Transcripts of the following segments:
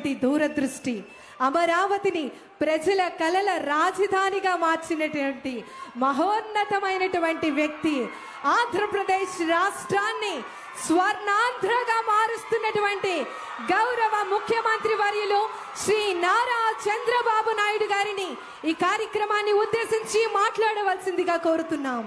ఉన్నటువంటి దూరదృష్టి, అమరావతిని ప్రజల కలల రాజధానిగా మార్చినటువంటి మహోన్నతమైనటువంటి వ్యక్తి, ఆంధ్రప్రదేశ్ రాష్ట్రాన్ని స్వర్ణాంధ్రగా మారుస్తున్నటువంటి గౌరవ ముఖ్యమంత్రి వర్యులు శ్రీ నారా చంద్రబాబు నాయుడు గారిని ఈ కార్యక్రమాన్ని ఉద్దేశించి మాట్లాడవలసిందిగా కోరుతున్నాం.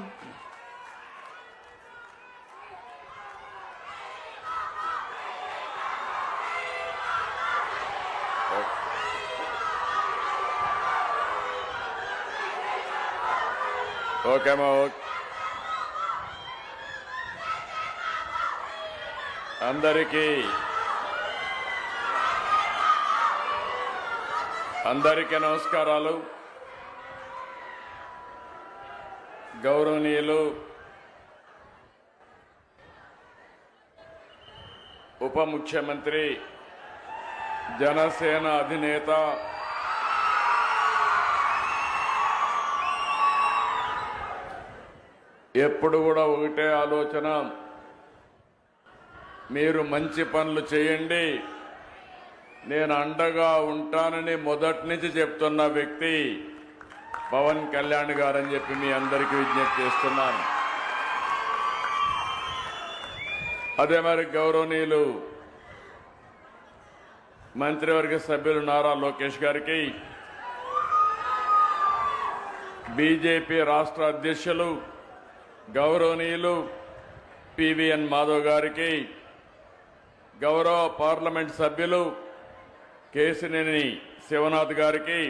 ఓకే అందరికీ నమస్కారాలు. గౌరవనీయులు ఉప ముఖ్యమంత్రి, జనసేన అధినేత ఎప్పుడు కూడా ఒకటే ఆలోచన, మీరు మంచి పనులు చేయండి, నేను అండగా ఉంటానని మొదటి నుంచి చెప్తున్న వ్యక్తి పవన్ కళ్యాణ్ గారని చెప్పి మీ అందరికీ విజ్ఞప్తి చేస్తున్నాను. అదే మరి గౌరవనీయులు మంత్రివర్గ సభ్యులు నారా లోకేష్ గారికి, బీజేపీ రాష్ట్ర అధ్యక్షులు గౌరవనీయులు పివిఎన్ మాధవ్ గారికి, గౌరవ పార్లమెంట్ సభ్యులు కేశినేని శివనాథ్ గారికి,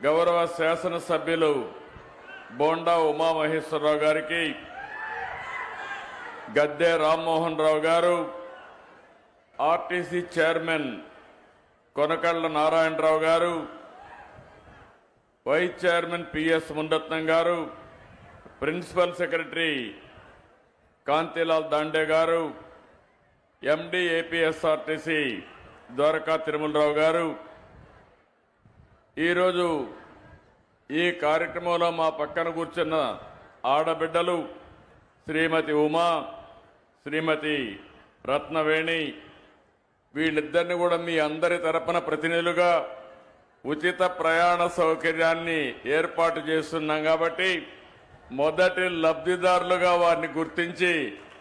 గౌరవ శాసనసభ్యులు బోండా ఉమామహేశ్వరరావు గారికి, గద్దె రామ్మోహన్ రావు గారు, ఆర్టీసీ చైర్మన్ కొనకళ్ళ నారాయణరావు గారు, వైస్ చైర్మన్ పిఎస్ మునరత్నం గారు, ప్రిన్సిపల్ సెక్రటరీ కాంతిలాల్ దాండే గారు, ఎండి ఏపీఎస్ఆర్టీసీ ద్వారకా తిరుమలరావు గారు, ఈరోజు ఈ కార్యక్రమంలో మా పక్కన కూర్చున్న ఆడబిడ్డలు శ్రీమతి ఉమా, శ్రీమతి రత్నవేణి, వీళ్ళిద్దరిని కూడా మీ అందరి తరపున ప్రతినిధులుగా ఉచిత ప్రయాణ సౌకర్యాన్ని ఏర్పాటు చేస్తున్నాం. కాబట్టి మొదటి లబ్ధిదారులుగా వారిని గుర్తించి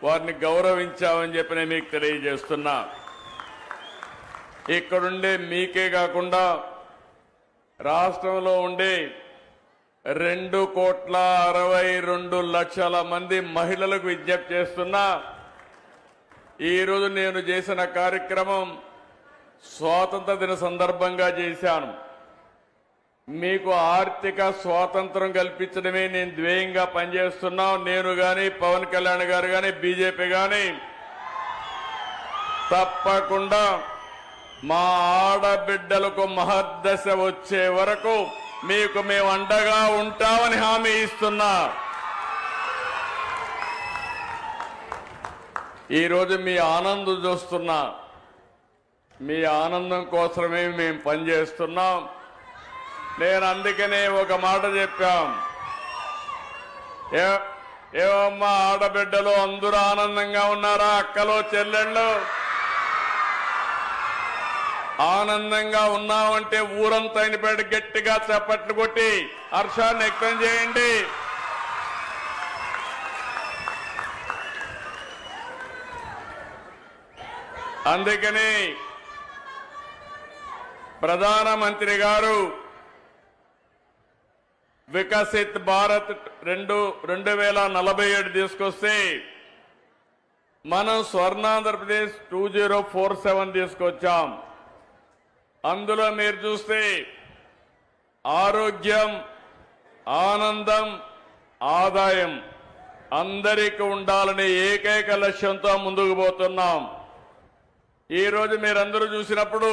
వారిని గౌరవించామని చెప్పి నేను మీకు తెలియజేస్తున్నా. ఇక్కడుండే మీకే కాకుండా రాష్ట్రంలో ఉండే 2,62,00,000 మంది మహిళలకు విజ్ఞప్తి చేస్తున్నా. ఈరోజు నేను చేసిన కార్యక్రమం స్వాతంత్ర దిన సందర్భంగా చేశాను. మీకు ఆర్థిక స్వాతంత్రం కల్పించడమే నేను ధ్యేయంగా పనిచేస్తున్నా. నేను గాని పవన్ కళ్యాణ్ గారు గాని బీజేపీ గాని తప్పకుండా మా ఆడబిడ్డలకు మహద్దశ వచ్చే వరకు మీకు మేము అండగా ఉంటామని హామీ ఇస్తున్నా. ఈరోజు మీ ఆనందం చూస్తున్నా. మీ ఆనందం కోసమే మేము పనిచేస్తున్నాం. నేను అందుకనే ఒక మాట చెప్పాం, ఏమమ్మా ఆడబిడ్డలు అందరూ ఆనందంగా ఉన్నారా? అక్కలు చెల్లెళ్ళు ఆనందంగా ఉన్నామంటే ఊరంతా అయినపేట గట్టిగా చప్పట్లు కొట్టి హర్షాన్ని వ్యక్తం చేయండి. అందుకని ప్రధానమంత్రి గారు వికసిత్ భారత్ 2047 తీసుకొస్తే మనం స్వర్ణాంధ్రప్రదేశ్ 2047 తీసుకొచ్చాం. అందులో మీరు చూస్తే ఆరోగ్యం, ఆనందం, ఆదాయం అందరికీ ఉండాలనే ఏకైక లక్ష్యంతో ముందుకు పోతున్నాం. ఈరోజు మీరందరూ చూసినప్పుడు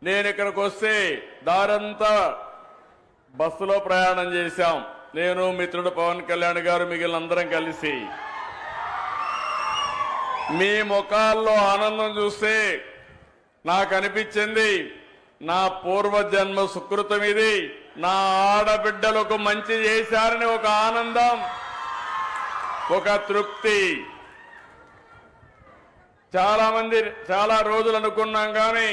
నేను ఇక్కడికి వస్తే దారంతా బస్సులో ప్రయాణం చేశాం. నేను మిత్రుడు పవన్ కళ్యాణ్ గారు మిగిలినందరం కలిసి. మీ ముఖాల్లో ఆనందం చూస్తే నాకు అనిపించింది నా పూర్వజన్మ సుకృతం ఇది. నా ఆడబిడ్డలకు మంచి చేశారని ఒక ఆనందం, ఒక తృప్తి. చాలా రోజులు అనుకున్నాం కానీ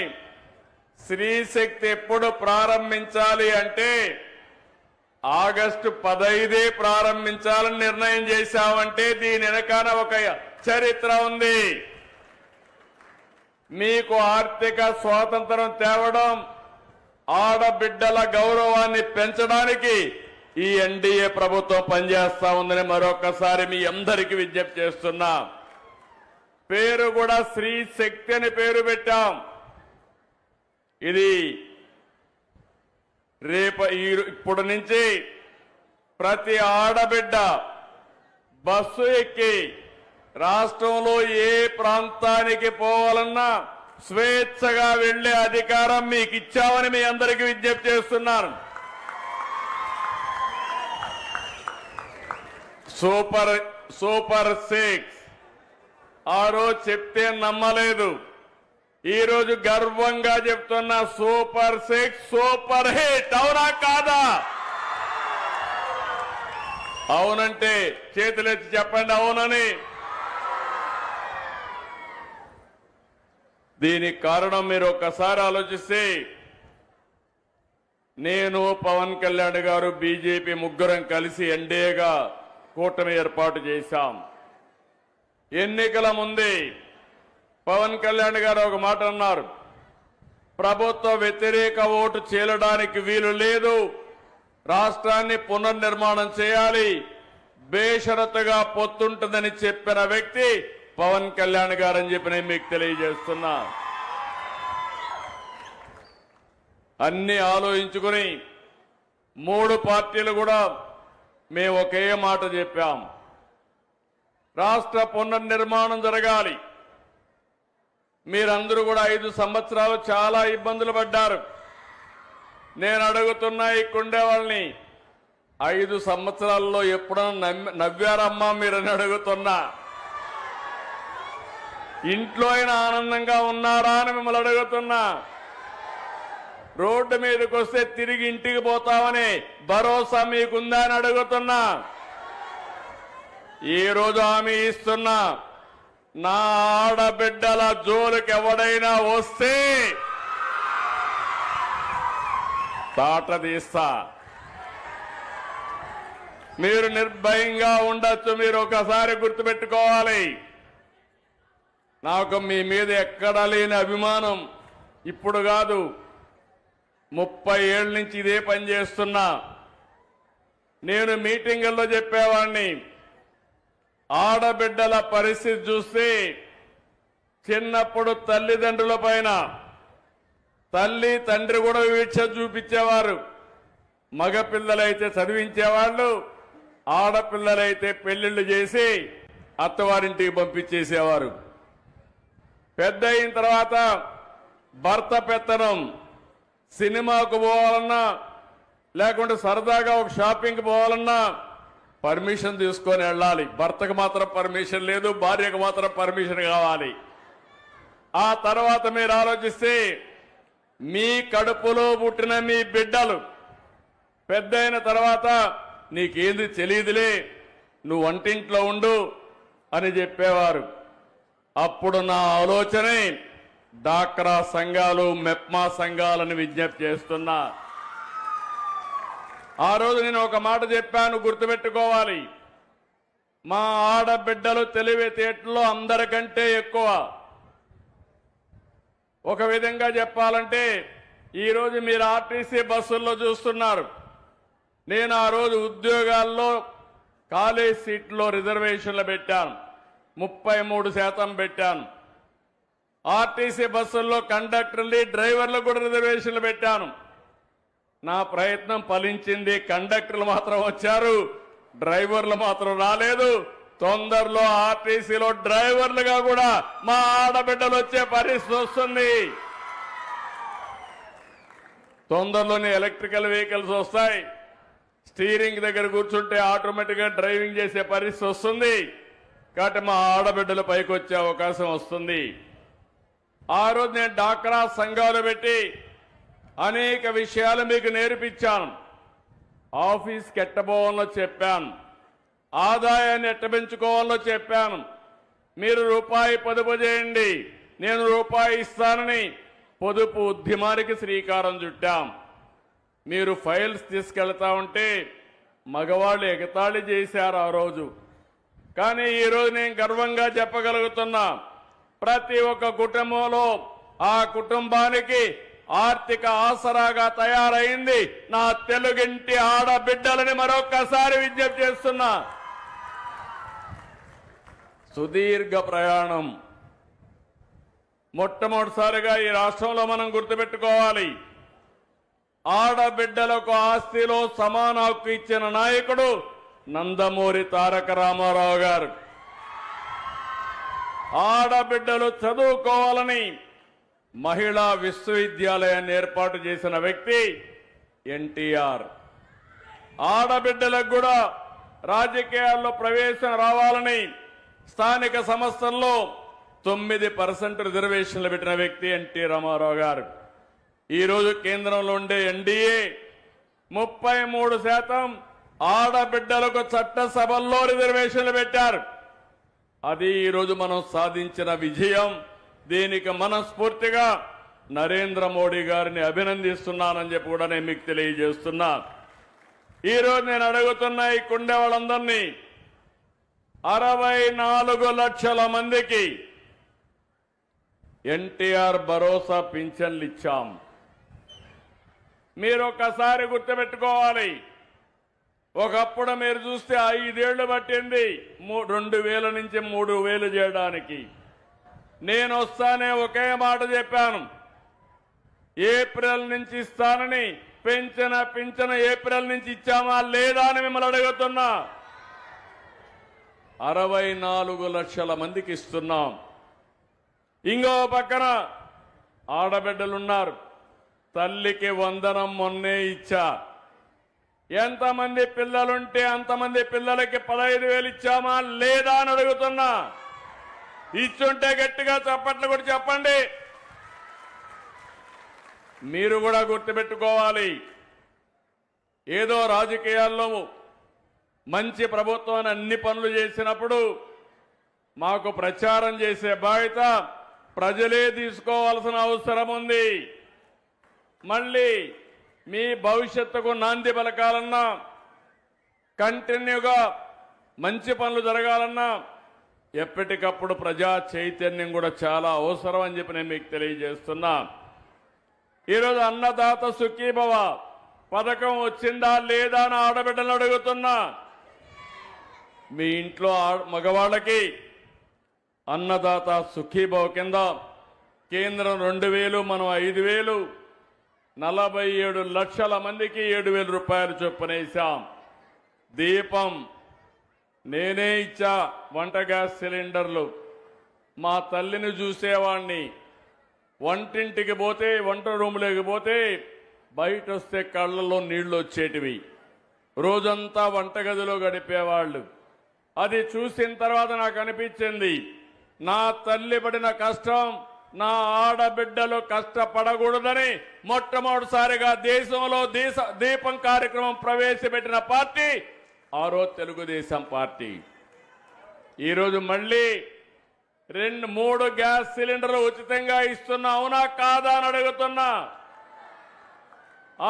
స్త్రీ శక్తి ఎప్పుడు ప్రారంభించాలి అంటే ఆగస్టు 15 ప్రారంభించాలని నిర్ణయం చేశామంటే దీని వెనకాల ఒక చరిత్ర ఉంది. మీకు ఆర్థిక స్వాతంత్రం తేవడం, ఆడబిడ్డల గౌరవాన్ని పెంచడానికి ఈ ఎన్డీఏ ప్రభుత్వం పనిచేస్తా ఉందని మరొకసారి మీ అందరికీ విజ్ఞప్తి చేస్తున్నా. పేరు కూడా స్త్రీ శక్తి అని పేరు పెట్టాం. ఇది ఇప్పుడు నుంచి ప్రతి ఆడబిడ్డ బస్సు ఎక్కి రాష్ట్రంలో ఏ ప్రాంతానికి పోవాలన్నా స్వేచ్ఛగా వెళ్లే అధికారం మీకు ఇచ్చామని మీ అందరికీ విజ్ఞప్తి చేస్తున్నాను. సూపర్ 6 ఆ రోజు చెప్తే నమ్మలేదు. ఈ రోజు గర్వంగా చెప్తున్న సూపర్ 6 సూపర్ హిట్. అవునా కాదా? అవునంటే చేతులెత్తి చెప్పండి అవునని. దీనికి కారణం మీరు ఒక్కసారి ఆలోచిస్తే, నేను పవన్ కళ్యాణ్ గారు బీజేపీ ముగ్గురం కలిసి ఎన్డీఏగా కూటమి ఏర్పాటు చేశాం. ఎన్నికల ముందే పవన్ కళ్యాణ్ గారు ఒక మాట అన్నారు, ప్రభుత్వ వ్యతిరేక ఓటు చీలడానికి వీలు లేదు, రాష్ట్రాన్ని పునర్నిర్మాణం చేయాలి, బేషరతుగా పొత్తుంటుందని చెప్పిన వ్యక్తి పవన్ కళ్యాణ్ గారని చెప్పి నేను మీకు తెలియజేస్తున్నా. అన్ని ఆలోచించుకుని 3 పార్టీలు కూడా మేము ఒకే మాట చెప్పాం, రాష్ట్ర పునర్నిర్మాణం జరగాలి. మీరందరూ కూడా 5 సంవత్సరాలు చాలా ఇబ్బందులు పడ్డారు. నేను అడుగుతున్నా ఇక్కడే వాళ్ళని, 5 సంవత్సరాల్లో ఎప్పుడన్నా నవ్వారమ్మా మీరని అడుగుతున్నా. ఇంట్లో అయినా ఆనందంగా ఉన్నారా అని మిమ్మల్ని అడుగుతున్నా. రోడ్డు మీదకి వస్తే తిరిగి ఇంటికి పోతామని భరోసా మీకుందా అని అడుగుతున్నా. ఈ రోజు హామీ ఇస్తున్నా, నా ఆడబిడ్డల జోలికి ఎవడైనా వస్తే తాట తీస్తా. మీరు నిర్భయంగా ఉండొచ్చు. మీరు ఒకసారి గుర్తుపెట్టుకోవాలి, నాకు మీ మీద ఎక్కడా లేని అభిమానం ఇప్పుడు కాదు, 30 ఏళ్ల నుంచి ఇదే పని చేస్తున్నా. నేను మీటింగుల్లో చెప్పేవాడిని, ఆడబిడ్డల పరిస్థితి చూస్తే చిన్నప్పుడు తల్లిదండ్రుల పైన తల్లి తండ్రి కూడా వీక్ష చూపించేవారు. మగపిల్లలైతే చదివించేవాళ్ళు, ఆడపిల్లలైతే పెళ్లిళ్లు చేసి అత్తవారింటికి పంపించేసేవారు. పెద్ద అయిన తర్వాత భర్త పెత్తనం, సినిమాకు పోవాలన్నా లేకుంటే సరదాగా ఒక షాపింగ్కి పోవాలన్నా పర్మిషన్ తీసుకొని వెళ్ళాలి. భర్తకు మాత్రం పర్మిషన్ లేదు, భార్యకు మాత్రం పర్మిషన్ కావాలి. ఆ తర్వాత మీరు ఆలోచిస్తే, మీ కడుపులో పుట్టిన మీ బిడ్డలు పెద్ద అయిన తర్వాత నీకేంది తెలియదులే, నువ్వు వంటింట్లో ఉండు అని చెప్పేవారు. అప్పుడు నా ఆలోచనే డాక్రా సంఘాలు, మెప్మా సంఘాలను విజ్ఞప్తి చేస్తున్నా. ఆ రోజు నేను ఒక మాట చెప్పాను, గుర్తుపెట్టుకోవాలి, మా ఆడబిడ్డలు తెలివితేటల్లో అందరికంటే ఎక్కువ. ఒక విధంగా చెప్పాలంటే ఈరోజు మీరు ఆర్టీసీ బస్సుల్లో చూస్తున్నారు. నేను ఆ రోజు ఉద్యోగాల్లో కాలేజ్ సీట్లో రిజర్వేషన్లు పెట్టాను, 33% పెట్టాను. ఆర్టీసీ బస్సుల్లో కండక్టర్లు, డ్రైవర్లు కూడా రిజర్వేషన్లు పెట్టాను. నా ప్రయత్నం ఫలించింది. కండక్టర్లు మాత్రం వచ్చారు, డ్రైవర్లు మాత్రం రాలేదు. తొందరలో ఆర్టీసీలో డ్రైవర్లుగా కూడా మా ఆడబిడ్డలు వచ్చే పరిస్థితి వస్తుంది. తొందరలోనే ఎలక్ట్రికల్ వెహికల్స్ వస్తాయి. స్టీరింగ్ దగ్గర కూర్చుంటే ఆటోమేటిక్ గా డ్రైవింగ్ చేసే పరిస్థితి వస్తుంది. కాబట్టి మా ఆడబిడ్డలు పైకి వచ్చే అవకాశం వస్తుంది. ఆ రోజు నేను డాక్రా సంఘాలు పెట్టి అనేక విషయాలు మీకు నేర్పించాను. ఆఫీస్కి ఎట్టబోవాలో చెప్పాను, ఆదాయాన్ని ఎట్ట పెంచుకోవాలో చెప్పాను, మీరు రూపాయి పొదుపు చేయండి, నేను రూపాయి ఇస్తానని పొదుపు ఉద్యమానికి శ్రీకారం చుట్టాం. మీరు ఫైల్స్ తీసుకెళ్తా ఉంటే మగవాళ్ళు ఎగతాళి చేశారు ఆ రోజు. కానీ ఈరోజు నేను గర్వంగా చెప్పగలుగుతున్నా, ప్రతి ఒక్క కుటుంబంలో ఆ కుటుంబానికి ఆర్థిక ఆసరాగా తయారైంది నా తెలుగింటి ఆడబిడ్డలని మరొక్కసారి విజ్ఞప్తి చేస్తున్నా. సుదీర్ఘ ప్రయాణం. మొట్టమొదటిసారిగా ఈ రాష్ట్రంలో మనం గుర్తుపెట్టుకోవాలి, ఆడబిడ్డలకు ఆస్తిలో సమాన హక్కు ఇచ్చిన నాయకుడు నందమూరి తారక రామారావు గారు. ఆడబిడ్డలు చదువుకోవాలని మహిళా విశ్వవిద్యాలయాన్ని ఏర్పాటు చేసిన వ్యక్తి ఎన్టీఆర్. ఆడబిడ్డలకు కూడా రాజకీయాల్లో ప్రవేశం రావాలని స్థానిక సంస్థల్లో 9% రిజర్వేషన్లు పెట్టిన వ్యక్తి ఎన్టీ రామారావు గారు. ఈరోజు కేంద్రంలో ఉండే ఎన్డీఏ 33% ఆడబిడ్డలకు చట్టసభల్లో రిజర్వేషన్లు పెట్టారు. అది ఈరోజు మనం సాధించిన విజయం. దీనికి మనస్ఫూర్తిగా నరేంద్ర మోడీ గారిని అభినందిస్తున్నానని చెప్పి కూడా నేను మీకు తెలియజేస్తున్నా. ఈరోజు నేను అడుగుతున్నా ఈ కుండే వాళ్ళందరినీ, 64 లక్షల మందికి ఎన్టీఆర్ భరోసా పింఛన్లు ఇచ్చాం. మీరు ఒక్కసారి గుర్తుపెట్టుకోవాలి, ఒకప్పుడు మీరు చూస్తే 5 ఏళ్లు పట్టింది 2000 నుంచి 3000 చేయడానికి. నేను వస్తానే ఒకే మాట చెప్పాను, ఏప్రిల్ నుంచి ఇస్తానని. పింఛన ఏప్రిల్ నుంచి ఇచ్చామా లేదా అని మిమ్మల్ని అడుగుతున్నా. 64 లక్షల మందికి ఇస్తున్నాం. ఇంకో పక్కన ఆడబిడ్డలున్నారు, తల్లికి వందనం మొన్నే ఇచ్చా. ఎంతమంది పిల్లలుంటే అంతమంది పిల్లలకి 15,000 ఇచ్చామా లేదా అని అడుగుతున్నా. ఇచ్చుంటే గట్టిగా చప్పట్లు కూడా చెప్పండి. మీరు కూడా గుర్తుపెట్టుకోవాలి, ఏదో రాజకీయాల్లో మంచి ప్రభుత్వాన్ని అన్ని పనులు చేసినప్పుడు మాకు ప్రచారం చేసే బాధ్యత ప్రజలే తీసుకోవాల్సిన అవసరం ఉంది. మళ్ళీ మీ భవిష్యత్తుకు నాంది పలకాలన్నా, కంటిన్యూగా మంచి పనులు జరగాలన్నా ఎప్పటికప్పుడు ప్రజా చైతన్యం కూడా చాలా అవసరం అని చెప్పి నేను మీకు తెలియజేస్తున్నా. ఈరోజు అన్నదాత సుఖీభవ పథకం వచ్చిందా లేదా అని ఆడబిడ్డలు అడుగుతున్నా. మీ ఇంట్లో మగవాళ్ళకి అన్నదాత సుఖీభవ కింద కేంద్రం 2,000, మనం 5,000, 47 లక్షల మందికి 7,000 రూపాయలు చొప్పున వేశాం. దీపం నేనే ఇచ్చా. వంట గ్యాస్ సిలిండర్లు మా తల్లిని చూసేవాణ్ణి. వంటింటికి పోతే, వంట రూములోకి పోతే బయట వస్తే కళ్ళల్లో నీళ్లు వచ్చేటివి. రోజంతా వంటగదిలో గడిపేవాళ్ళు. అది చూసిన తర్వాత నాకు అనిపించింది, నా తల్లి పడిన కష్టం నా ఆడబిడ్డలు కష్టపడకూడదని మొట్టమొదటిసారిగా దేశంలో దీపం కార్యక్రమం ప్రవేశపెట్టిన పార్టీ ఆ రోజు తెలుగుదేశం పార్టీ. ఈరోజు మళ్ళీ 2-3 గ్యాస్ సిలిండర్లు ఉచితంగా ఇస్తున్నా. అవునా కాదా అని అడుగుతున్నా.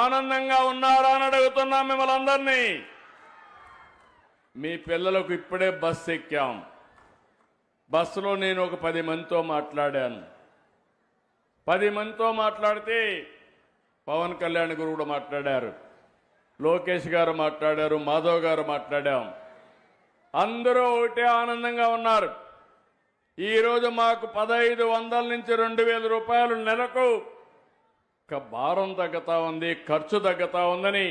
ఆనందంగా ఉన్నారా అని అడుగుతున్నా మిమ్మల్ని అందరినీ. మీ పిల్లలకు ఇప్పుడే బస్సు ఎక్కాం. బస్సులో నేను ఒక 10 మందితో మాట్లాడాను. 10 మందితో మాట్లాడితే పవన్ కళ్యాణ్ గారు కూడా మాట్లాడారు, లోకేష్ గారు మాట్లాడారు, మాధవ్ గారు మాట్లాడాం. అందరూ ఒకటే ఆనందంగా ఉన్నారు. ఈరోజు మాకు 1,500 నుంచి 2,000 రూపాయలు నెలకు భారం తగ్గుతా ఉంది, ఖర్చు తగ్గుతా ఉందని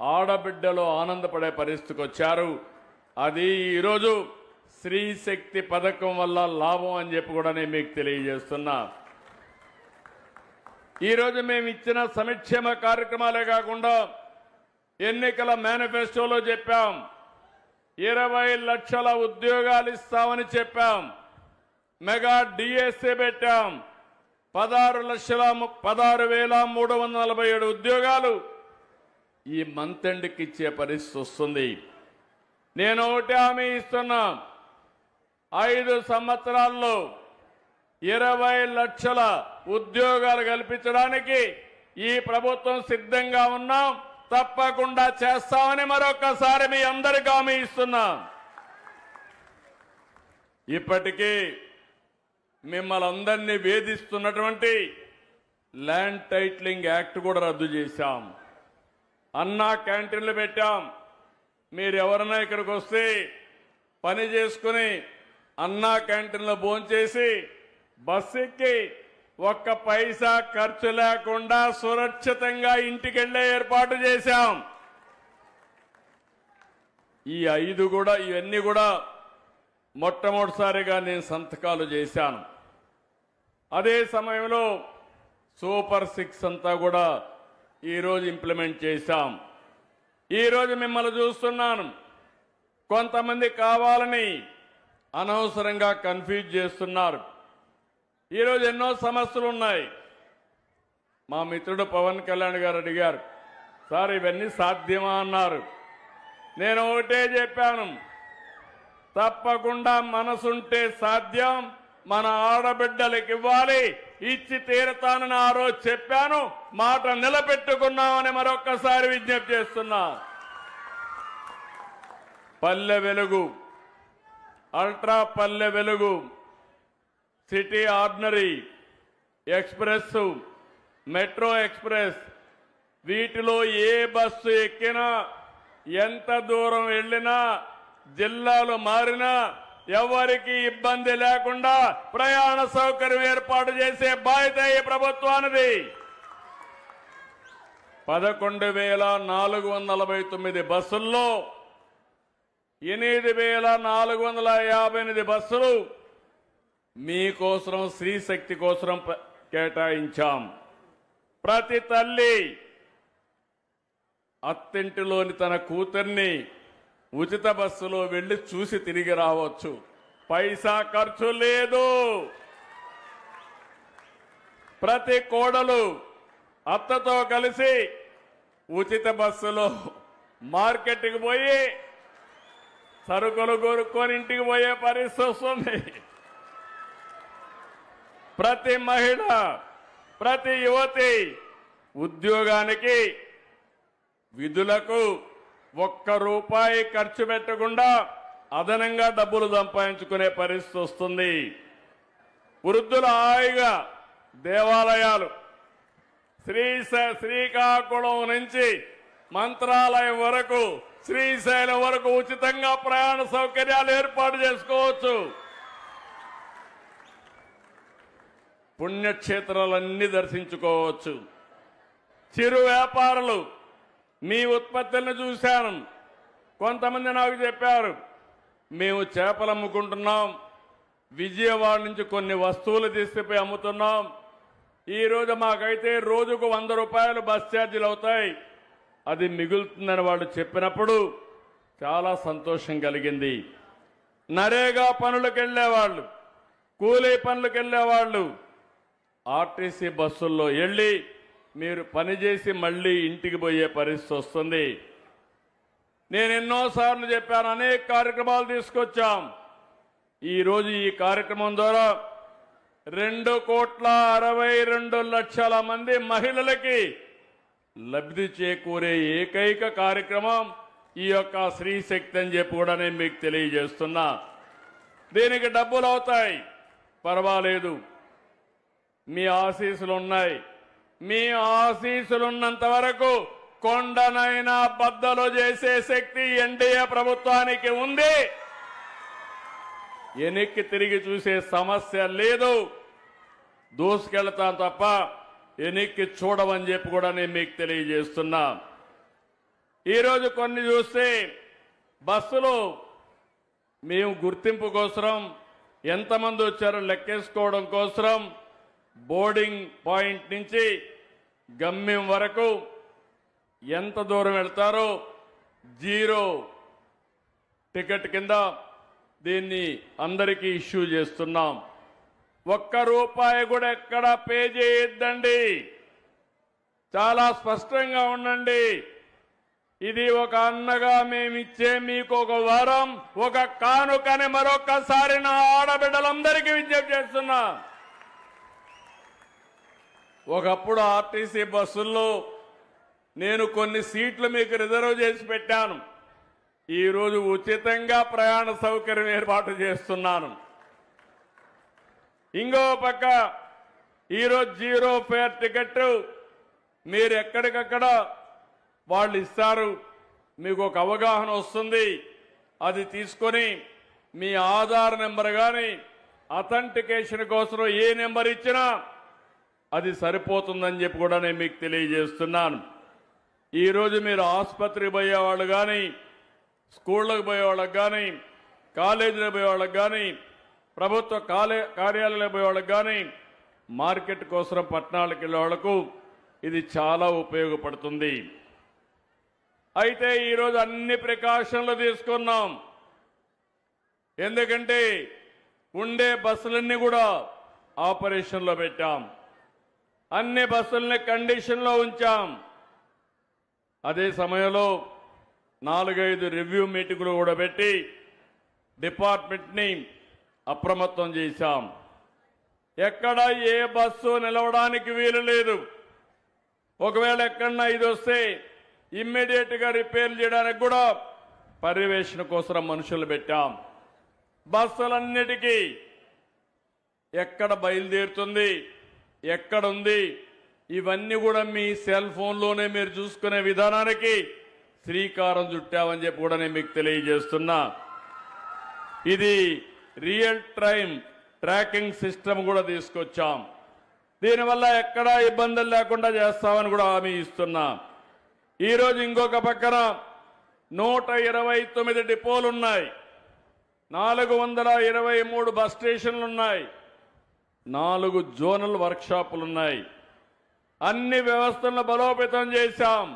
ఆడబిడ్డలు ఆనందపడే పరిస్థితికి వచ్చారు. అది ఈరోజు స్త్రీ శక్తి పథకం వల్ల లాభం అని చెప్పి కూడా నేను మీకు తెలియజేస్తున్నా. ఈరోజు మేము ఇచ్చిన సంక్షేమ కార్యక్రమాలే కాకుండా ఎన్నికల మేనిఫెస్టోలో చెప్పాం, 20 లక్షల ఉద్యోగాలు ఇస్తామని చెప్పాం. మెగా డిఎస్సీ పెట్టాం. 16,347 ఉద్యోగాలు ఈ మంత్ ఎండ్కి ఇచ్చే పరిస్థితి వస్తుంది. నేను ఒకటి హామీ ఇస్తున్నా, 5 సంవత్సరాల్లో 20 లక్షల ఉద్యోగాలు కల్పించడానికి ఈ ప్రభుత్వం సిద్ధంగా ఉన్నాం. తప్పకుండా చేస్తామని మరొకసారి మీ అందరికీ హామీ ఇస్తున్నాం. ఇప్పటికీ మిమ్మల్ని అందరినీ వేధిస్తున్నటువంటి ల్యాండ్ టైటిలింగ్ యాక్ట్ కూడా రద్దు చేశాం. అన్నా క్యాంటీన్లు పెట్టాం. మీరు ఎవరైనా ఇక్కడికి వస్తే పని చేసుకుని అన్నా క్యాంటీన్లో భోంచేసి బస్సు ఎక్కి ఒక్క పైసా ఖర్చు లేకుండా సురక్షితంగా ఇంటికెళ్లే ఏర్పాటు చేశాం. ఇవన్నీ కూడా మొట్టమొదటిసారిగా నేను సంతకాలు చేశాను. అదే సమయంలో సూపర్ 6 అంతా కూడా ఈరోజు ఇంప్లిమెంట్ చేశాం. ఈరోజు మిమ్మల్ని చూస్తున్నాను, కొంతమంది కావాలని అనవసరంగా కన్ఫ్యూజ్ చేస్తున్నారు. ఈరోజు ఎన్నో సమస్యలు ఉన్నాయి. మా మిత్రుడు పవన్ కళ్యాణ్ గారు అడిగారు, సార్ ఇవన్నీ సాధ్యమా అన్నారు. నేను ఒకటే చెప్పాను, తప్పకుండా మనసుంటే సాధ్యం. మన ఆడబిడ్డలకు ఇవ్వాలి, ఇచ్చి తీరతానని ఆ రోజు చెప్పాను. మాట నిలబెట్టుకున్నామని మరొక్కసారి విజ్ఞప్తి చేస్తున్నా. Palle Velugu, ultra Palle Velugu, city ordinary, express, metro express, వీటిలో ఏ బస్సు ఎక్కినా, ఎంత దూరం వెళ్ళినా, జిల్లాలు మారినా ఎవరికి ఇబ్బంది లేకుండా ప్రయాణ సౌకర్యం ఏర్పాటు చేసే బాధ్యత ఈ ప్రభుత్వానిది. 11,449 బస్సుల్లో 8,458 బస్సులు మీకోసం శ్రీశక్తి కోసం కేటాయించాం. ప్రతి తల్లి అత్తింటిలోని తన కూతుర్ని ఉచిత బస్సులో వెళ్లి చూసి తిరిగి రావచ్చు. పైసా ఖర్చు లేదు. ప్రతి కోడలు అత్తతో కలిసి ఉచిత బస్సులో మార్కెట్కి పోయి సరుకులు కొనుక్కొని ఇంటికి పోయే పరిస్థితి వస్తుంది. ప్రతి మహిళ, ప్రతి యువతి ఉద్యోగానికి, విధులకు ₹1 ఖర్చు పెట్టకుండా అదనంగా డబ్బులు సంపాదించుకునే పరిస్థితి వస్తుంది. వృద్ధుల హాయిగా దేవాలయాలు, శ్రీకాకుళం నుంచి మంత్రాలయం వరకు, శ్రీశైలం వరకు ఉచితంగా ప్రయాణ సౌకర్యాలు ఏర్పాటు చేసుకోవచ్చు. పుణ్యక్షేత్రాలన్నీ దర్శించుకోవచ్చు. చిరు వ్యాపారులు, మీ ఉత్పత్తులను చూశాను. కొంతమంది నాకు చెప్పారు, మేము చేపలు అమ్ముకుంటున్నాం, విజయవాడ నుంచి కొన్ని వస్తువులు తీసుకుపోయి అమ్ముతున్నాం. ఈరోజు మాకైతే రోజుకు ₹100 బస్ ఛార్జీలు అవుతాయి, అది మిగులుతుందని వాళ్ళు చెప్పినప్పుడు చాలా సంతోషం కలిగింది. నరేగా పనులకు వెళ్ళేవాళ్ళు, కూలీ పనులకు వెళ్ళేవాళ్ళు ఆర్టీసీ బస్సుల్లో వెళ్ళి మీరు పనిచేసి మళ్ళీ ఇంటికి పోయే పరిస్థితి వస్తుంది. నేను ఎన్నోసార్లు చెప్పాను, అనేక కార్యక్రమాలు తీసుకొచ్చాం. ఈరోజు ఈ కార్యక్రమం ద్వారా 2,62,00,000 మంది మహిళలకి లబ్ధి చేకూరే ఏకైక కార్యక్రమం ఈ యొక్క శ్రీశక్తి అని చెప్పి కూడా నేను మీకు తెలియజేస్తున్నా. దీనికి డబ్బులు అవుతాయి, పర్వాలేదు, మీ ఆశీస్సులు ఉన్నాయి. మీ ఆశీస్సులున్నంత వరకు కొండనైనా బద్దలు చేసే శక్తి ఎన్డీఏ ప్రభుత్వానికి ఉంది. వెనక్కి తిరిగి చూసే సమస్య లేదు. దూసుకెళ్తాం తప్ప వెనక్కి చూడమని చెప్పి కూడా నేను మీకు తెలియజేస్తున్నా. ఈరోజు కొన్ని చూస్తే బస్సులు మేము గుర్తింపు కోసం ఎంతమంది వచ్చారో లెక్కేసుకోవడం కోసం బోర్డింగ్ పాయింట్ నుంచి గమ్యం వరకు ఎంత దూరం వెళ్తారో జీరో టికెట్ కింద దీన్ని అందరికీ ఇష్యూ చేస్తున్నాం. ₹1 కూడా ఎక్కడ పే చేయొద్దండి. చాలా స్పష్టంగా ఉండండి. ఇది ఒక అన్నగా మేమిచ్చే మీకు ఒక వరం, ఒక కానుకని మరొకసారి నా ఆడబిడ్డలందరికీ విజ్ఞప్తి చేస్తున్నా. ఒకప్పుడు ఆర్టీసీ బస్సుల్లో నేను కొన్ని సీట్లు మీకు రిజర్వ్ చేసి పెట్టాను. ఈరోజు ఉచితంగా ప్రయాణ సౌకర్యం ఏర్పాటు చేస్తున్నాను. ఇంకో పక్క ఈరోజు జీరో ఫేర్ టికెట్ మీరు ఎక్కడికక్కడ వాళ్ళు ఇస్తారు. మీకు ఒక అవగాహన వస్తుంది. అది తీసుకొని మీ ఆధార్ నెంబర్ కానీ అథెంటికేషన్ కోసం ఏ నెంబర్ ఇచ్చినా అది సరిపోతుందని చెప్పి కూడా నేను మీకు తెలియజేస్తున్నాను. ఈరోజు మీరు ఆసుపత్రికి పోయేవాళ్ళు కానీ, స్కూళ్ళకు పోయేవాళ్ళకి కానీ, కాలేజీలకు పోయేవాళ్ళకి కానీ, ప్రభుత్వ కార్యాలయాలకు పోయేవాళ్ళకి కానీ, మార్కెట్ కోసం పట్టణాలకు వెళ్ళే వాళ్లకు ఇది చాలా ఉపయోగపడుతుంది. అయితే ఈరోజు అన్ని ప్రికాషన్లు తీసుకున్నాం. ఎందుకంటే ఉండే బస్సులన్నీ కూడా ఆపరేషన్లో పెట్టాం. అన్ని బస్సుల్ని కండిషన్లో ఉంచాం. అదే సమయంలో 4-5 రివ్యూ మీటింగులు కూడా పెట్టి డిపార్ట్మెంట్ని అప్రమత్తం చేశాం. ఎక్కడ ఏ బస్సు నిలవడానికి వీలు లేదు. ఒకవేళ ఎక్కడన్నా ఇది వస్తే ఇమ్మీడియట్ గా రిపేర్ చేయడానికి కూడా పర్యవేక్షణ కోసం మనుషులు పెట్టాం. బస్సులన్నిటికీ ఎక్కడ బయలుదేరుతుంది, ఎక్కడుంది, ఇవన్నీ కూడా మీ సెల్ ఫోన్లోనే మీరు చూసుకునే విధానానికి శ్రీకారం చుట్టామని చెప్పి కూడా నేను మీకు తెలియజేస్తున్నా. ఇది రియల్ టైం ట్రాకింగ్ సిస్టమ్ కూడా తీసుకొచ్చాం. దీనివల్ల ఎక్కడా ఇబ్బందులు లేకుండా చేస్తామని కూడా హామీ ఇస్తున్నా. ఈరోజు ఇంకొక పక్కన 129 డిపోలు ఉన్నాయి, 423 బస్ స్టేషన్లు ఉన్నాయి, 4 జోనల్ వర్క్షాపులు ఉన్నాయి. అన్ని వ్యవస్థలను బలోపేతం చేశాం.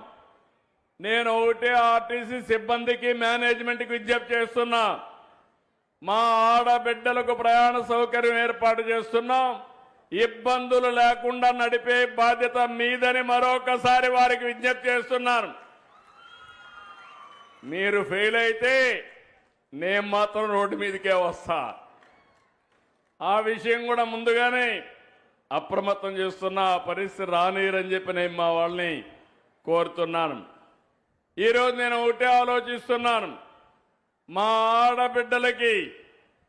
నేను ఒకటే ఆర్టీసీ సిబ్బందికి మేనేజ్మెంట్కి విజ్ఞప్తి చేస్తున్నా. మా ఆడబిడ్డలకు ప్రయాణ సౌకర్యం ఏర్పాటు చేస్తున్నాం. ఇబ్బందులు లేకుండా నడిపే బాధ్యత మీదని మరొకసారి వారికి విజ్ఞప్తి చేస్తున్నాను. మీరు ఫెయిల్ అయితే నేను మాత్రం రోడ్డు మీదకే వస్తా. ఆ విషయం కూడా ముందుగానే అప్రమత్తం చేస్తున్నా. ఆ పరిస్థితి రానిరని చెప్పి నేను మా వాళ్ళని కోరుతున్నాను. ఈరోజు నేను ఒకటే ఆలోచిస్తున్నాను. మా ఆడబిడ్డలకి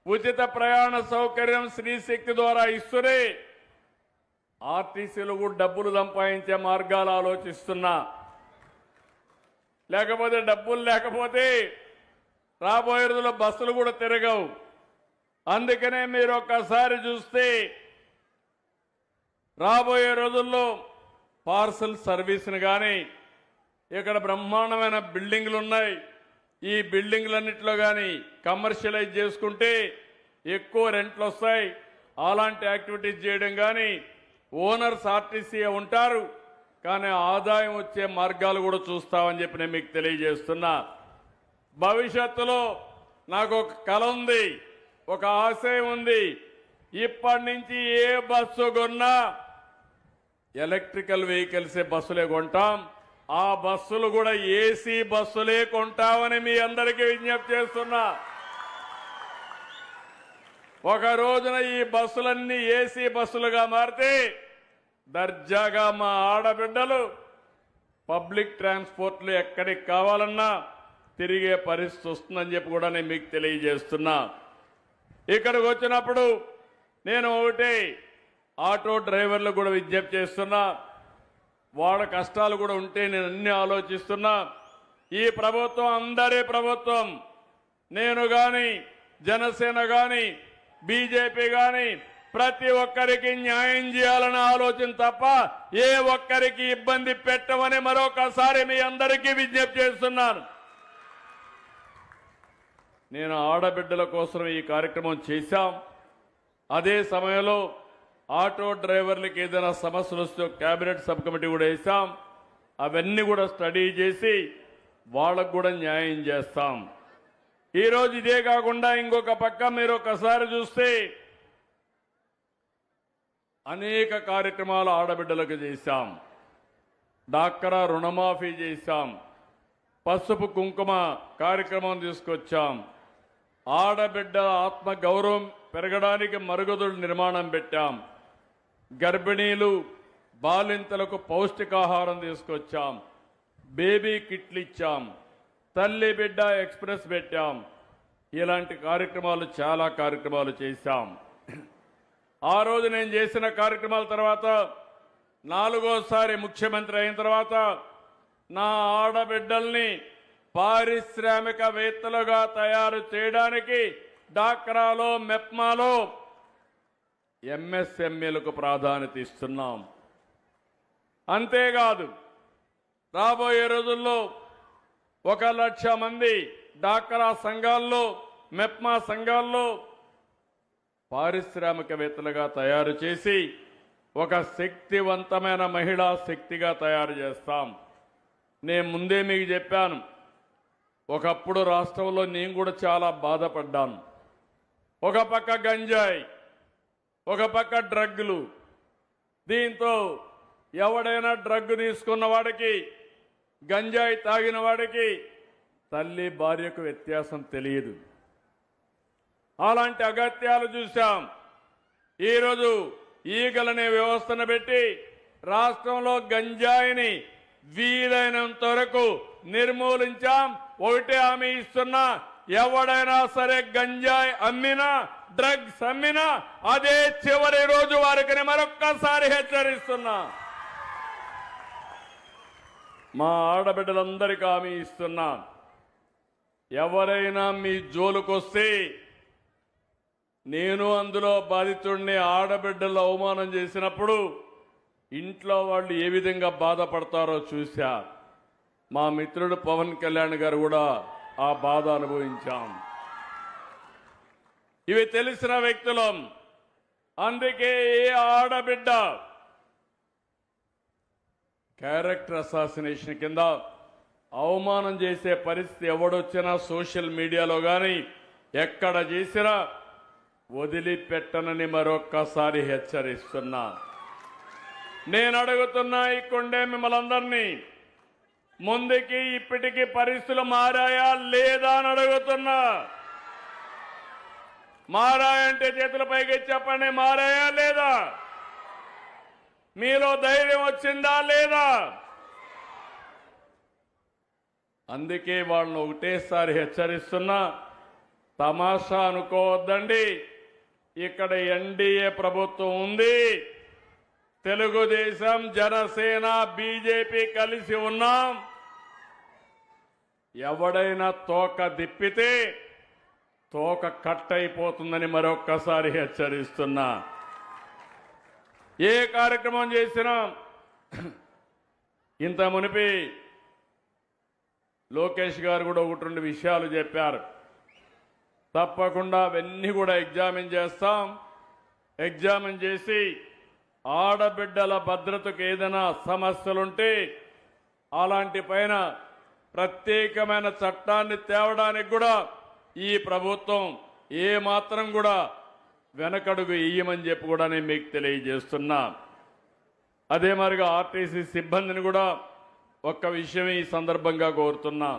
ఉచిత ప్రయాణ సౌకర్యం శ్రీశక్తి ద్వారా ఇస్తూనే ఆర్టీసీలు కూడా డబ్బులు సంపాదించే మార్గాలు ఆలోచిస్తున్నా. లేకపోతే డబ్బులు లేకపోతే రాబోయే రోజుల్లో బస్సులు కూడా తిరగవు. అందుకనే మీరు ఒక్కసారి చూస్తే రాబోయే రోజుల్లో పార్సల్ సర్వీస్ని కానీ, ఇక్కడ బ్రహ్మాండమైన బిల్డింగ్లు ఉన్నాయి. ఈ బిల్డింగ్లన్నింటిలో కానీ కమర్షియలైజ్ చేసుకుంటే ఎక్కువ రెంట్లు వస్తాయి. అలాంటి యాక్టివిటీస్ చేయడం కానీ, ఓనర్స్ ఆర్టీసీ ఉంటారు కానీ ఆదాయం వచ్చే మార్గాలు కూడా చూస్తామని చెప్పి నేను మీకు తెలియజేస్తున్నా. భవిష్యత్తులో నాకు ఒక కల ఉంది, ఒక ఆశయం ఉంది. ఇప్పటి నుంచి ఏ బస్సు కొన్నా ఎలక్ట్రికల్ వెహికల్సే బస్సులే కొంటాం. ఆ బస్సులు కూడా ఏసీ బస్సులే కొంటామని మీ అందరికీ విజ్ఞప్తి చేస్తున్నా. ఒక రోజున ఈ బస్సులన్నీ ఏసీ బస్సులుగా మారితే దర్జాగా మా ఆడబిడ్డలు పబ్లిక్ ట్రాన్స్పోర్ట్లు ఎక్కడికి కావాలన్నా తిరిగే పరిస్థితి వస్తుందని చెప్పి కూడా నేను మీకు తెలియజేస్తున్నా. ఇక్కడికి వచ్చినప్పుడు నేను ఒకటే ఆటో డ్రైవర్లకు కూడా విజ్ఞప్తి చేస్తున్నా. వాళ్ళ కష్టాలు కూడా ఉంటే నేను అన్ని ఆలోచిస్తున్నా. ఈ ప్రభుత్వం అందరి ప్రభుత్వం. నేను కానీ, జనసేన కానీ, బీజేపీ కానీ ప్రతి ఒక్కరికి న్యాయం చేయాలన్న ఆలోచన తప్ప ఏ ఒక్కరికి ఇబ్బంది పెట్టమని మరొకసారి మీ అందరికీ విజ్ఞప్తి చేస్తున్నాను. నేను ఆడబిడ్డల కోసం ఈ కార్యక్రమం చేశాం. అదే సమయంలో ఆటో డ్రైవర్లకు ఏదైనా సమస్యలు వస్తే కేబినెట్ సబ్ కమిటీ కూడా వేశాం. అవన్నీ కూడా స్టడీ చేసి వాళ్ళకు కూడా న్యాయం చేస్తాం. ఈరోజు ఇదే కాకుండా ఇంకొక పక్క మీరు ఒకసారి చూస్తే అనేక కార్యక్రమాలు ఆడబిడ్డలకు చేశాం. డాక్రా రుణమాఫీ చేశాం. పసుపు కుంకుమ కార్యక్రమం తీసుకొచ్చాం. ఆడబిడ్డ ఆత్మ గౌరవం పెరగడానికి మరుగుదొడ్ల నిర్మాణం పెట్టాం. గర్భిణీలు బాలింతలకు పౌష్టికాహారం తీసుకొచ్చాం. బేబీ కిట్లు ఇచ్చాం. తల్లి బిడ్డ ఎక్స్ప్రెస్ పెట్టాం. ఇలాంటి కార్యక్రమాలు చాలా కార్యక్రమాలు చేశాం. ఆ రోజు నేను చేసిన కార్యక్రమాల తర్వాత 4వసారి ముఖ్యమంత్రి అయిన తర్వాత నా ఆడబిడ్డల్ని పారిశ్రామికవేత్తలుగా తయారు చేయడానికి డాక్రాలో మెప్మాలో ఎంఎస్ఎంఈలకు ప్రాధాన్యత ఇస్తున్నాం. అంతేకాదు రాబోయే రోజుల్లో 1,00,000 మంది డాక్రా సంఘాల్లో మెప్మా సంఘాల్లో పారిశ్రామికవేత్తలుగా తయారు చేసి ఒక శక్తివంతమైన మహిళా శక్తిగా తయారు చేస్తాం. నేను ముందే మీకు చెప్పాను, ఒకప్పుడు రాష్ట్రంలో నేను కూడా చాలా బాధపడ్డాను. ఒక పక్క గంజాయి, ఒక పక్క డ్రగ్గులు. దీంతో ఎవడైనా డ్రగ్ తీసుకున్న వాడికి, గంజాయి తాగిన వాడికి తల్లి భార్యకు వ్యత్యాసం తెలియదు. అలాంటి అగత్యాలు చూశాం. ఈరోజు ఈగలనే వ్యవస్థను పెట్టి రాష్ట్రంలో గంజాయిని వీలైనంత వరకు నిర్మూలించాం. ఒకటే హామీ ఇస్తున్నా, ఎవడైనా సరే గంజాయి అమ్మినా డ్రగ్స్ అమ్మినా అదే చివరి రోజు వారికి మరొక్కసారి హెచ్చరిస్తున్నా. మా ఆడబిడ్డలందరికీ హామీ ఇస్తున్నా, ఎవరైనా మీ జోలుకొస్తే నేను అందులో బాధితుడిని. ఆడబిడ్డలు అవమానం చేసినప్పుడు ఇంట్లో వాళ్ళు ఏ విధంగా బాధపడతారో చూశా. మా మిత్రుడు పవన్ కళ్యాణ్ గారు కూడా ఆ బాధ అనుభవించాం. ఇవి తెలిసిన వ్యక్తులం. అందుకే ఏ ఆడబిడ్డ క్యారెక్టర్ అసాసినేషన్ కింద అవమానం చేసే పరిస్థితి ఎవడొచ్చినా సోషల్ మీడియాలో కానీ ఎక్కడ చేసినా వదిలిపెట్టనని మరొక్కసారి హెచ్చరిస్తున్నా. నేను అడుగుతున్నా ఈ కొండే మిమ్మల్ని అందరినీ, ముందుకి ఇప్పటికీ పరిస్థితులు మారాయా లేదా అని అడుగుతున్నా. మారాయంటే చేతుల పైకి చెప్పండి, మారాయా లేదా? మీలో ధైర్యం వచ్చిందా లేదా? అందుకే వాళ్ళని ఒకటేసారి హెచ్చరిస్తున్నా, తమాషా అనుకోవద్దండి. ఇక్కడ ఎన్డీఏ ప్రభుత్వం ఉంది. తెలుగుదేశం, జనసేన, బీజేపీ కలిసి ఉన్నాం. ఎవడైనా తోక దిప్పితే తోక కట్ అయిపోతుందని మరొక్కసారి హెచ్చరిస్తున్నా. ఏ కార్యక్రమం చేసినా ఇంత మునిపి లోకేష్ గారు కూడా 1-2 విషయాలు చెప్పారు. తప్పకుండా అవన్నీ కూడా ఎగ్జామిన్ చేస్తాం. ఎగ్జామిన్ చేసి ఆడబిడ్డల భద్రతకు ఏదైనా సమస్యలుంటే అలాంటి పైన ప్రత్యేకమైన చట్టాన్ని తేవడానికి కూడా ఈ ప్రభుత్వం ఏ మాత్రం కూడా వెనకడుగు ఇయ్యమని చెప్పి కూడా నేను మీకు తెలియజేస్తున్నా. అదే మరిగా ఆర్టీసీ సిబ్బందిని కూడా ఒక్క విషయం ఈ సందర్భంగా కోరుతున్నా.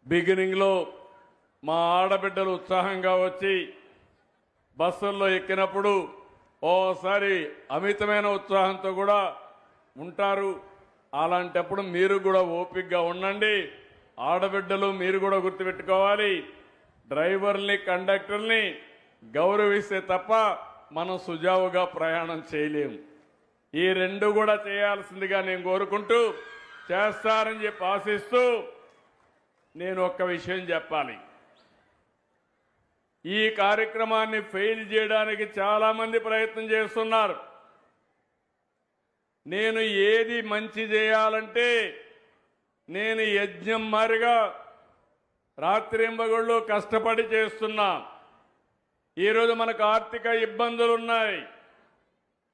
బిగినింగ్లో మా ఆడబిడ్డలు ఉత్సాహంగా వచ్చి బస్సుల్లో ఎక్కినప్పుడు ఓసారి అమితమైన ఉత్సాహంతో కూడా ఉంటారు. అలాంటప్పుడు మీరు కూడా ఓపికగా ఉండండి. ఆడబిడ్డలు మీరు కూడా గుర్తుపెట్టుకోవాలి, డ్రైవర్ని కండక్టర్ని గౌరవిస్తే తప్ప మనం సుజావుగా ప్రయాణం చేయలేము. ఈ 2 కూడా చేయాల్సిందిగా నేను కోరుకుంటూ, చేస్తారని చెప్పి ఆశిస్తూ నేను ఒక్క విషయం చెప్పాలి. ఈ కార్యక్రమాన్ని ఫెయిల్ చేయడానికి చాలా మంది ప్రయత్నం చేస్తున్నారు. నేను ఏది మంచి చేయాలంటే నేను యజ్ఞం మారిగా రాత్రింబగళ్ళు కష్టపడి చేస్తున్నా. ఈరోజు మనకు ఆర్థిక ఇబ్బందులు ఉన్నాయి.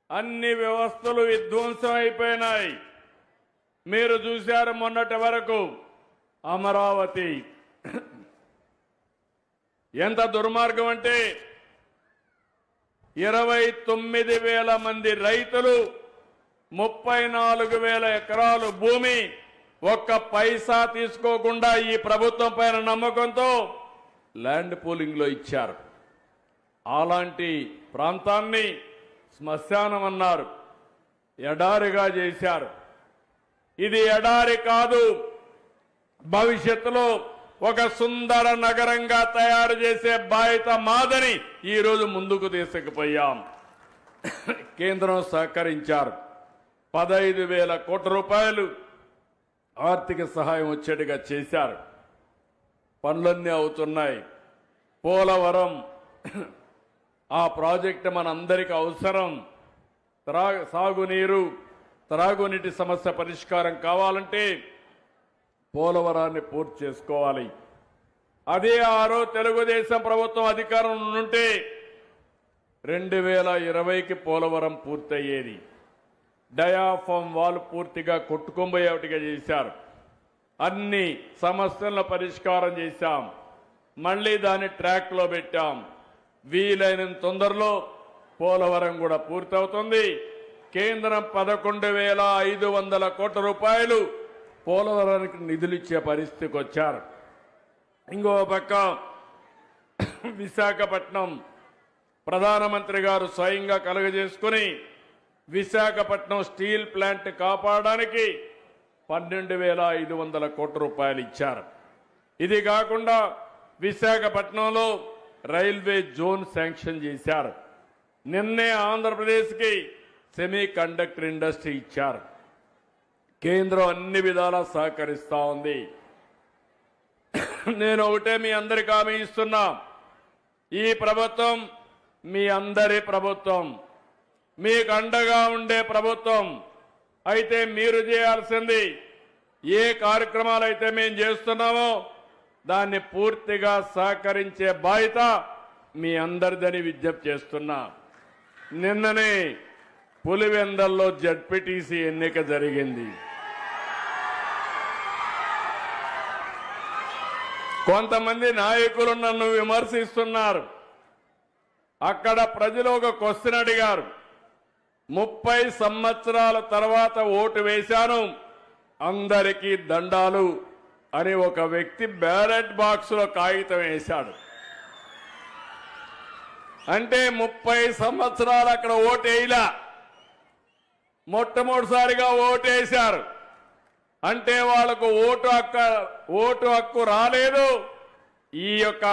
అన్ని వ్యవస్థలు విధ్వంసం అయిపోయినాయి. మీరు చూశారు మొన్నటి వరకు అమరావతి ఎంత దుర్మార్గం అంటే 29,000 మంది రైతులు 34,000 ఎకరాలు భూమి ఒక్క పైసా తీసుకోకుండా ఈ ప్రభుత్వం పైన నమ్మకంతో ల్యాండ్ పూలింగ్ లో ఇచ్చారు. అలాంటి ప్రాంతాన్ని శ్మశానం అన్నారు, ఎడారిగా చేశారు. ఇది ఎడారి కాదు, భవిష్యత్తులో ఒక సుందర నగరంగా తయారు చేసే బాధ్యత మాదని ఈరోజు ముందుకు తీసుకుపోయాం. కేంద్రం సహకరించారు. 15,000 కోట్ల రూపాయలు ఆర్థిక సహాయం వచ్చేట్టుగా చేశారు. పనులన్నీ అవుతున్నాయి. పోలవరం ఆ ప్రాజెక్టు మనందరికీ అవసరం. సాగునీరు, త్రాగునీటి సమస్య పరిష్కారం కావాలంటే పోలవరాన్ని పూర్తి చేసుకోవాలి. అదే ఆరో తెలుగుదేశం ప్రభుత్వం అధికారం ఉంటే 2020కి పోలవరం పూర్తయ్యేది. డయాఫామ్ వాల్ పూర్తిగా కొట్టుకొంబోయేటిగా చేశారు. అన్ని సమస్యలను పరిష్కారం చేశాం. మళ్ళీ దాన్ని ట్రాక్ లో పెట్టాం. వీలైనంత తొందరలో పోలవరం కూడా పూర్తవుతుంది. కేంద్రం 11,500 కోట్ల రూపాయలు పోలవరానికి నిధులు ఇచ్చే పరిస్థితికి వచ్చారు. ఇంకో పక్క విశాఖపట్నం ప్రధానమంత్రి గారు స్వయంగా కలుగజేసుకుని విశాఖపట్నం స్టీల్ ప్లాంట్ కాపాడడానికి 12,500 కోట్ల రూపాయలు ఇచ్చారు. ఇది కాకుండా విశాఖపట్నంలో రైల్వే జోన్ శాంక్షన్ చేశారు. నిన్నే ఆంధ్రప్రదేశ్కి సెమీ కండక్టర్ ఇండస్ట్రీ ఇచ్చారు. కేంద్రం అన్ని విధాలా సహకరిస్తా ఉంది. నేను ఒకటే మీ అందరికి హామీ ఇస్తున్నా, ఈ ప్రభుత్వం మీ అందరి ప్రభుత్వం, మీకు అండగా ఉండే ప్రభుత్వం. అయితే మీరు చేయాల్సింది ఏ కార్యక్రమాలు అయితే మేము చేస్తున్నామో దాన్ని పూర్తిగా సహకరించే బాధ్యత మీ అందరిదని విజ్ఞప్తి చేస్తున్నా. నిన్ననే పులివెందల్లో జడ్పీటీసీ ఎన్నిక జరిగింది. కొంతమంది నాయకులు నన్ను విమర్శిస్తున్నారు. అక్కడ ప్రజలు ఒక క్వశ్చన్ అడిగారు. 30 సంవత్సరాల తర్వాత ఓటు వేశాను, అందరికీ దండాలు అని ఒక వ్యక్తి బ్యాలెట్ బాక్స్ లో కాగితం వేశాడు. అంటే 30 సంవత్సరాలు అక్కడ ఓటు వేయలా, మొట్టమొదటిసారిగా ఓటు వేశారు. అంటే వాళ్లకు ఓటు హక్కు రాలేదు. ఈ యొక్క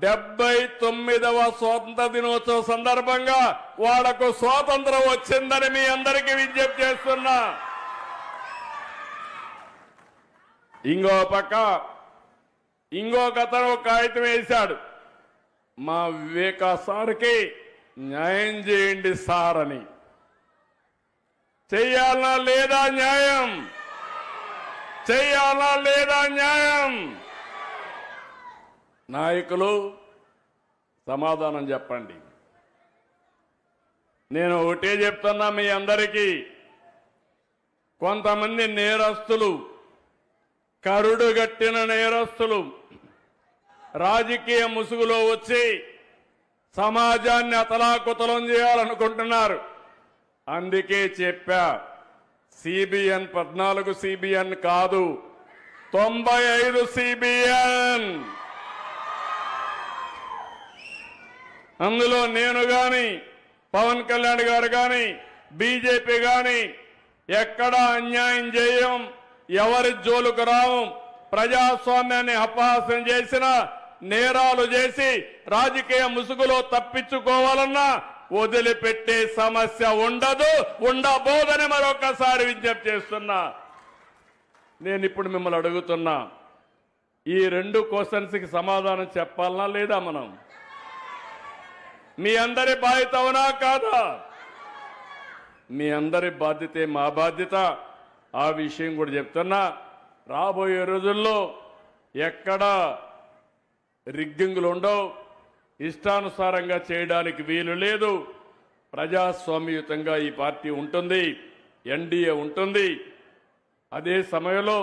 79వ స్వాతంత్ర దినోత్సవ సందర్భంగా వాళ్లకు స్వాతంత్రం వచ్చిందని మీ అందరికీ విజ్ఞప్తి చేస్తున్నా. ఇంకో పక్క ఇంకొకతను కాగితం వేశాడు, మా వివేకా సార్కి న్యాయం చేయండి సార్ అని. చెయ్యాలనా లేదా న్యాయం? చెయ్యాలా లేదా న్యాయం? నాయకులు సమాధానం చెప్పండి. నేను ఒకటే చెప్తున్నా మీ అందరికీ, కొంతమంది నేరస్తులు, కరుడుగట్టిన నేరస్తులు రాజకీయ ముసుగులో వచ్చి సమాజాన్ని అతలాకుతలం చేయాలనుకుంటున్నారు. అందుకే చెప్పా, సిబిఎన్ 14 సిబిఎన్ కాదు, 95 సిబిఎన్. అందులో నేను గాని, పవన్ కళ్యాణ్ గారు గాని, బీజేపీ గాని ఎక్కడా అన్యాయం చేయం, ఎవరి జోలుకు రావు. ప్రజాస్వామ్యాన్ని అపహాస్యం చేసిన, నేరాలు చేసి రాజకీయ ముసుగులో తప్పించుకోవాలన్నా వదిలిపెట్టే సమస్య ఉండదు, ఉండబోదని మరొకసారి విజ్ఞప్తి చేస్తున్నా. నేను ఇప్పుడు మిమ్మల్ని అడుగుతున్నా, ఈ 2 క్వశ్చన్స్కి సమాధానం చెప్పాలనా లేదా? మనం మీ అందరి బాధ్యత అవునా కాదా? మీ అందరి బాధ్యతే మా బాధ్యత. ఆ విషయం కూడా చెప్తున్నా. రాబోయే రోజుల్లో ఎక్కడా రిగ్గింగ్లు ఉండవు, ఇష్టానుసారంగా చేయడానికి వీలు లేదు. ప్రజాస్వామ్యయుతంగా ఈ పార్టీ ఉంటుంది, ఎన్డీఏ ఉంటుంది. అదే సమయంలో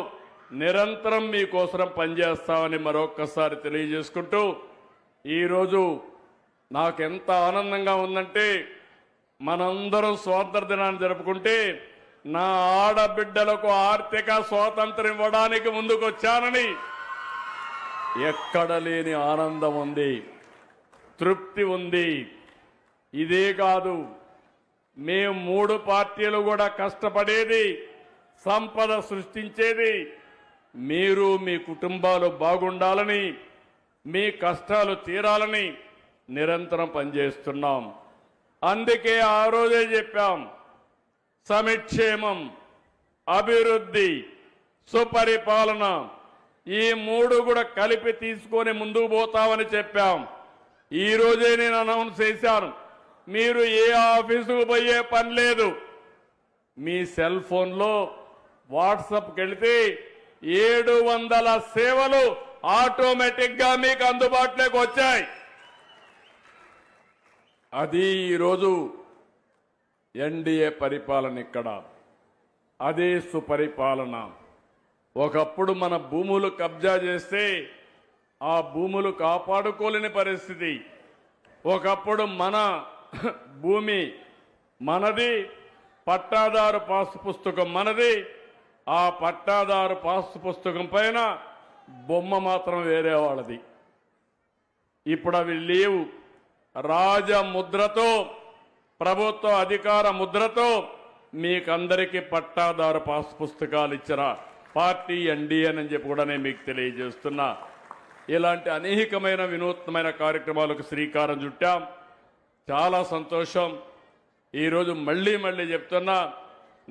నిరంతరం మీకోసం పనిచేస్తామని మరొక్కసారి తెలియజేసుకుంటూ, ఈరోజు నాకెంత ఆనందంగా ఉందంటే, మనందరం స్వాతంత్ర దినాన్ని జరుపుకుంటే నా ఆడబిడ్డలకు ఆర్థిక స్వాతంత్రం ఇవ్వడానికి ముందుకొచ్చానని ఎక్కడ లేని ఆనందం ఉంది, తృప్తి ఉంది. ఇదే కాదు, మేము 3 పార్టీలు కూడా కష్టపడేది, సంపద సృష్టించేది మీరు మీ కుటుంబాలు బాగుండాలని, మీ కష్టాలు తీరాలని నిరంతరం పనిచేస్తున్నాం. అందుకే ఆ రోజే చెప్పాం, సమిక్షేమం, అభివృద్ధి, సుపరిపాలన ఈ 3 కూడా కలిపి తీసుకొని ముందుకు పోతామని చెప్పాం. ఈ రోజే నేను అనౌన్స్ చేశాను, మీరు ఏ ఆఫీసుకు పోయే పని లేదు. మీ సెల్ ఫోన్లో వాట్సాప్కి వెళితే 700 సేవలు ఆటోమేటిక్గా మీకు అందుబాటులోకి వచ్చాయి. అది ఈరోజు ఎన్డీఏ పరిపాలన. ఇక్కడ అదే సుపరిపాలన. ఒకప్పుడు మన భూములు కబ్జా చేస్తే ఆ భూములు కాపాడుకోలేని పరిస్థితి. ఒకప్పుడు మన భూమి మనది, పట్టాదారు పాసు పుస్తకం మనది, ఆ పట్టాదారు పాసు పుస్తకం పైన బొమ్మ మాత్రం వేరే వాళ్ళది. ఇప్పుడు అవి లేవు. రాజముద్రతో, ప్రభుత్వ అధికార ముద్రతో మీకందరికీ పట్టాదారు పాసు పుస్తకాలు ఇచ్చిన పార్టీ ఎన్డీఏ అని చెప్పి కూడా నేను మీకు తెలియజేస్తున్నా. ఇలాంటి అనేకమైన వినూత్నమైన కార్యక్రమాలకు శ్రీకారం చుట్టాం. చాలా సంతోషం. ఈరోజు మళ్ళీ చెప్తున్నా,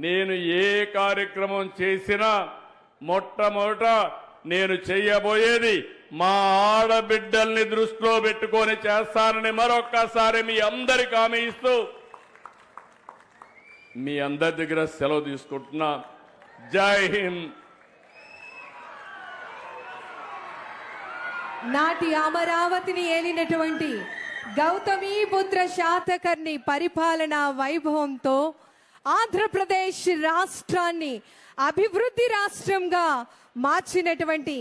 నేను ఏ కార్యక్రమం చేసినా మొట్టమొదట నేను చేయబోయేది మా ఆడబిడ్డల్ని దృష్టిలో పెట్టుకొని చేస్తానని మరొక్కసారి మీ అందరికి హామీ ఇస్తూ మీ అందరి దగ్గర సెలవు తీసుకుంటున్నా. జై హింద్. నాటి అమరావతిని ఏలినటువంటి గౌతమీపుత్ర శాతకర్ణి పరిపాలనా వైభవంతో ఆంధ్రప్రదేశ్ రాష్ట్రాన్ని అభివృద్ధి రాష్ట్రంగా మార్చినటువంటి